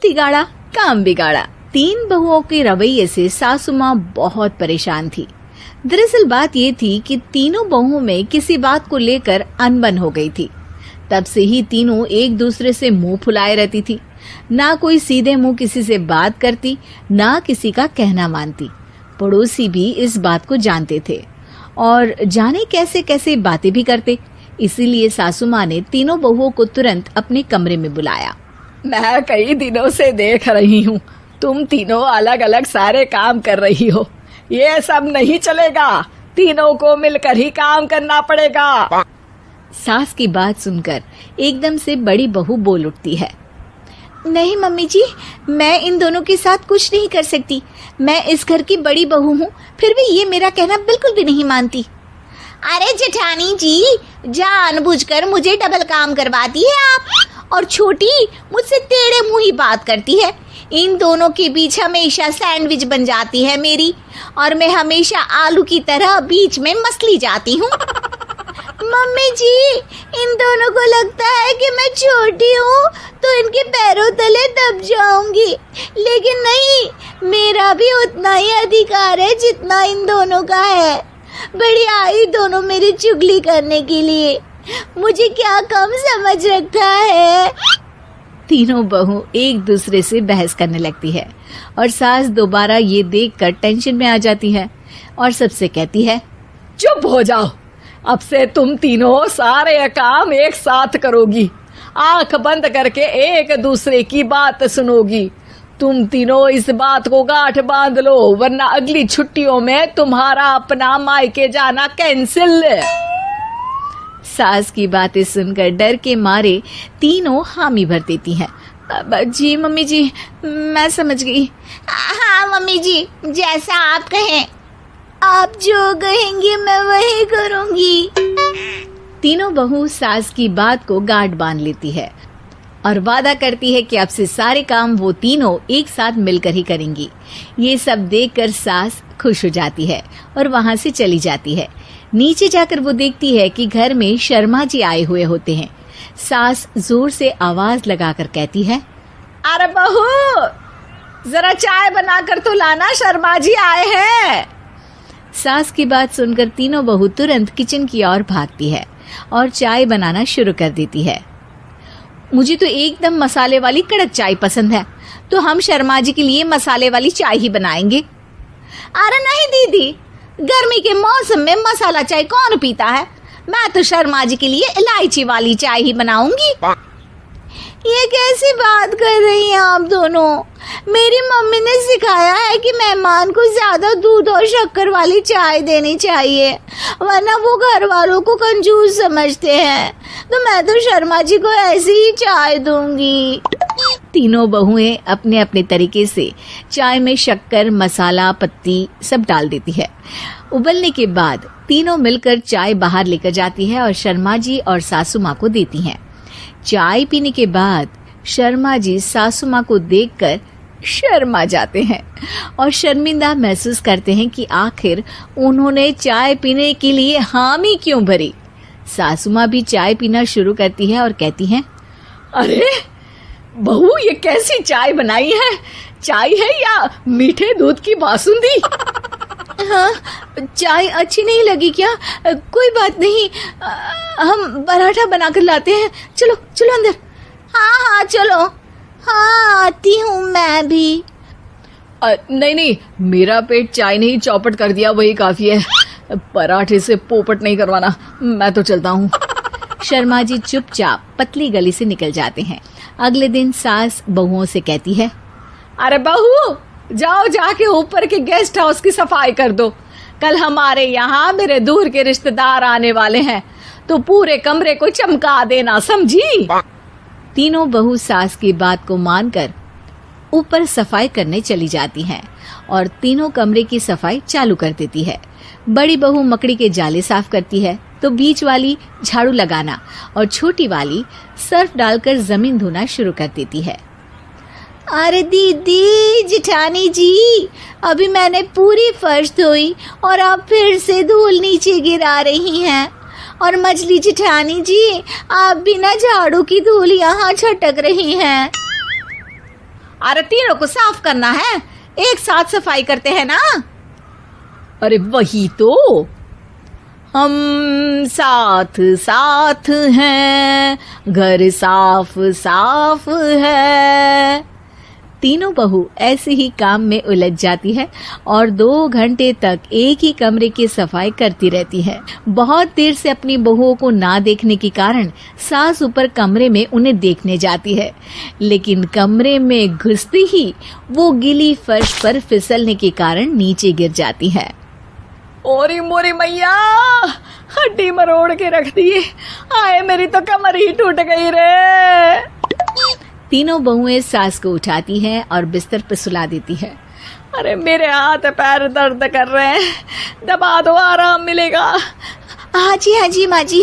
तिगाड़ा काम बिगाड़ा। 3 बहुओं के रवैये से सासू माँ बहुत परेशान थी। दरअसल बात ये थी कि तीनों बहुओं में किसी बात को लेकर अनबन हो गई थी। तब से ही तीनों एक दूसरे से मुंह फुलाए रहती थी। ना कोई सीधे मुंह किसी से बात करती, ना किसी का कहना मानती। पड़ोसी भी इस बात को जानते थे और जाने कैसे कैसे बातें भी करते। इसीलिए सासू माँ ने तीनों बहुओं को तुरंत अपने कमरे में बुलाया। मैं कई दिनों से देख रही हूँ, तुम तीनों अलग अलग सारे काम कर रही हो। ये सब नहीं चलेगा, तीनों को मिलकर ही काम करना पड़ेगा। सास की बात सुनकर एकदम से बड़ी बहू बोल उठती है। नहीं मम्मी जी, मैं इन दोनों के साथ कुछ नहीं कर सकती। मैं इस घर की बड़ी बहू हूँ, फिर भी ये मेरा कहना बिल्कुल भी नहीं मानती। अरे जेठानी जी, जानबूझकर मुझे डबल काम करवाती है आप। और छोटी मुझसे टेढ़े मुंह ही बात करती है। इन दोनों के बीच हमेशा सैंडविच बन जाती है मेरी, और मैं हमेशा आलू की तरह बीच में मसली जाती हूँ। मम्मी जी, इन दोनों को लगता है कि मैं छोटी हूँ तो इनके पैरों तले दब जाऊंगी, लेकिन नहीं, मेरा भी उतना ही अधिकार है जितना इन दोनों का है। बड़ी आई दोनों मेरी चुगली करने के लिए, मुझे क्या कम समझ रखा है। तीनों बहू एक दूसरे से बहस करने लगती है और सास दोबारा ये देखकर टेंशन में आ जाती है और सबसे कहती है, चुप हो जाओ, अब से तुम तीनों सारे काम एक साथ करोगी। आंख बंद करके एक दूसरे की बात सुनोगी। तुम तीनों इस बात को गांठ बांध लो, वरना अगली छुट्टियों में तुम्हारा अपना मायके जाना कैंसिल। सास की बातें सुनकर डर के मारे तीनों हामी भर देती हैं। जी मम्मी जी, मैं समझ गई। हाँ मम्मी जी, जैसा आप कहें। आप जो कहेंगी मैं वही करूंगी। तीनों बहू सास की बात को गांठ बांध लेती है और वादा करती है कि अब से सारे काम वो तीनों एक साथ मिलकर ही करेंगी। ये सब देखकर सास खुश हो जाती है और वहां से चली जाती है। नीचे जाकर वो देखती है कि घर में शर्मा जी आए हुए होते हैं। सास जोर से आवाज लगाकर कहती है, अरे बहू, जरा चाय बनाकर तो लाना, शर्मा जी आए हैं। सास की बात सुनकर तीनों बहू तुरंत किचन की ओर भागती है और चाय बनाना शुरू कर देती है। मुझे तो एकदम मसाले वाली कड़क चाय पसंद है, तो हम शर्मा जी के लिए मसाले वाली चाय ही बनाएंगे। अरे नहीं दीदी, गर्मी के मौसम में मसाला चाय कौन पीता है? मैं तो शर्मा जी के लिए इलायची वाली चाय ही बनाऊंगी। ये कैसी बात कर रही हैं आप दोनों? मेरी मम्मी ने सिखाया है कि मेहमान को ज्यादा दूध और शक्कर वाली चाय देनी चाहिए, वरना वो घर वालों को कंजूस समझते हैं। तो मैं तो शर्मा जी को ऐसी ही चाय दूंगी। तीनों बहुएं अपने अपने तरीके से चाय में शक्कर, मसाला, पत्ती सब डाल देती है। उबलने के बाद तीनों मिलकर चाय बाहर लेकर जाती है और शर्मा जी और सासू माँ को देती हैं। चाय पीने के बाद शर्मा जी सासू माँ को देखकर शर्मा जाते हैं और शर्मिंदा महसूस करते हैं कि आखिर उन्होंने चाय पीने के लिए हामी क्यों भरी। सासू माँ भी चाय पीना शुरू करती है और कहती हैं, अरे बहू, ये कैसी चाय बनाई है? चाय है या मीठे दूध की बासुंदी? हाँ, चाय अच्छी नहीं लगी क्या? कोई बात नहीं, हम पराठा बनाकर लाते हैं। चलो चलो अंदर। हाँ हाँ चलो। हाँ आती हूँ मैं भी। नहीं नहीं, मेरा पेट चाय ने ही चौपट कर दिया, वही काफी है। पराठे से पोपट नहीं करवाना, मैं तो चलता हूँ। शर्मा जी चुपचाप पतली गली से निकल जाते हैं। अगले दिन सास बहुओं से कहती है, अरे बहू, जाओ जाके ऊपर के गेस्ट हाउस की सफाई कर दो। कल हमारे यहाँ मेरे दूर के रिश्तेदार आने वाले हैं, तो पूरे कमरे को चमका देना, समझी? तीनों बहू सास की बात को मानकर ऊपर सफाई करने चली जाती हैं और तीनों कमरे की सफाई चालू कर देती है। बड़ी बहू मकड़ी के जाले साफ करती है, तो बीच वाली झाड़ू लगाना और छोटी वाली सर्फ डालकर जमीन धोना शुरू कर देती है। अरे दीदी, जेठानी जी, अभी मैंने पूरी फर्श धोई और आप फिर से धूल नीचे गिरा रही हैं। और मछली जेठानी जी, आप बिना झाड़ू की धूल यहाँ छटक रही हैं। अरे तीनों को साफ करना है, एक साथ सफाई करते हैं ना। अरे वही तो, हम साथ साथ हैं, घर साफ साफ है। तीनों बहू ऐसे ही काम में उलझ जाती है और 2 घंटे तक एक ही कमरे की सफाई करती रहती है। बहुत देर से अपनी बहुओं को ना देखने के कारण सास ऊपर कमरे में उन्हें देखने जाती है, लेकिन कमरे में घुसती ही वो गीली फर्श पर फिसलने के कारण नीचे गिर जाती है। ओरी मोरी मैया, हड्डी मरोड़ के रख दी। आए मेरी तो कमर ही टूट गई रे। तीनों बहुएं सास को उठाती हैं और बिस्तर पर सुला देती है। अरे मेरे हाथ पैर दर्द कर रहे हैं, दबा दो, आराम मिलेगा। हाँ जी माँ जी।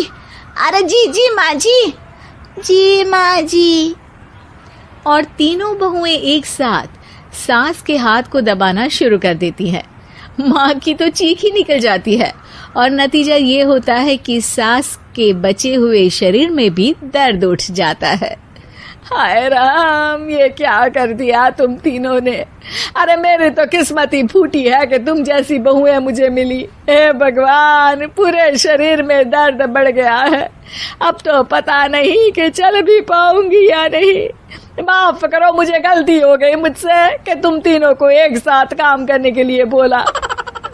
अरे जी माँ जी, जी माँ जी। और तीनों बहुएं एक साथ सास के हाथ को दबाना शुरू कर देती हैं। माँ की तो चीख ही निकल जाती है और नतीजा ये होता है कि सास के बचे हुए शरीर में भी दर्द उठ जाता है। हाय राम, ये क्या कर दिया तुम तीनों ने। अरे मेरी तो किस्मत ही फूटी है कि तुम जैसी बहुएं मुझे मिली। हे भगवान, पूरे शरीर में दर्द बढ़ गया है। अब तो पता नहीं कि चल भी पाऊंगी या नहीं। माफ करो, मुझे गलती हो गई मुझसे कि तुम तीनों को एक साथ काम करने के लिए बोला।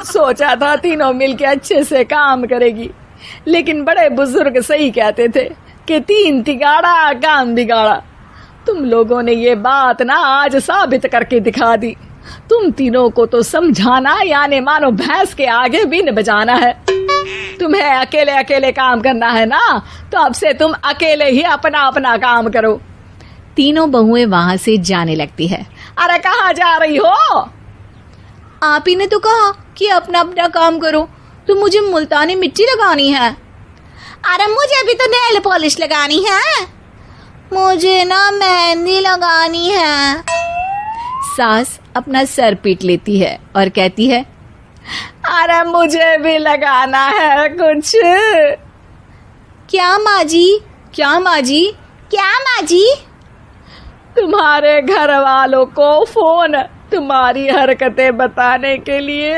सोचा था तीनों मिलके अच्छे से काम करेगी, लेकिन बड़े बुजुर्ग सही कहते थे कि 3 तिगाड़ा काम बिगाड़ा। तुम लोगों ने ये बात ना आज साबित करके दिखा दी। तुम तीनों को तो समझाना यानी मानो भैंस के आगे भी न बजाना है। तुम्हें अकेले अकेले काम करना है ना, तो अब से तुम अकेले ही अपना अपना काम करो। तीनों बहुएं वहां से जाने लगती है। अरे कहाँ जा रही हो? आप ही ने तो कहा कि अपना अपना काम करो, तो मुझे मुल्तानी मिट्टी लगानी है। अरे मुझे भी तो नेल पॉलिश लगानी है, मुझे ना मेहंदी लगानी है। सास अपना सर पीट लेती है और कहती है, अरे मुझे भी लगाना है कुछ। क्या माँ जी? क्या माँ जी? क्या माँ जी? तुम्हारे घर वालों को फोन तुम्हारी हरकतें बताने के लिए।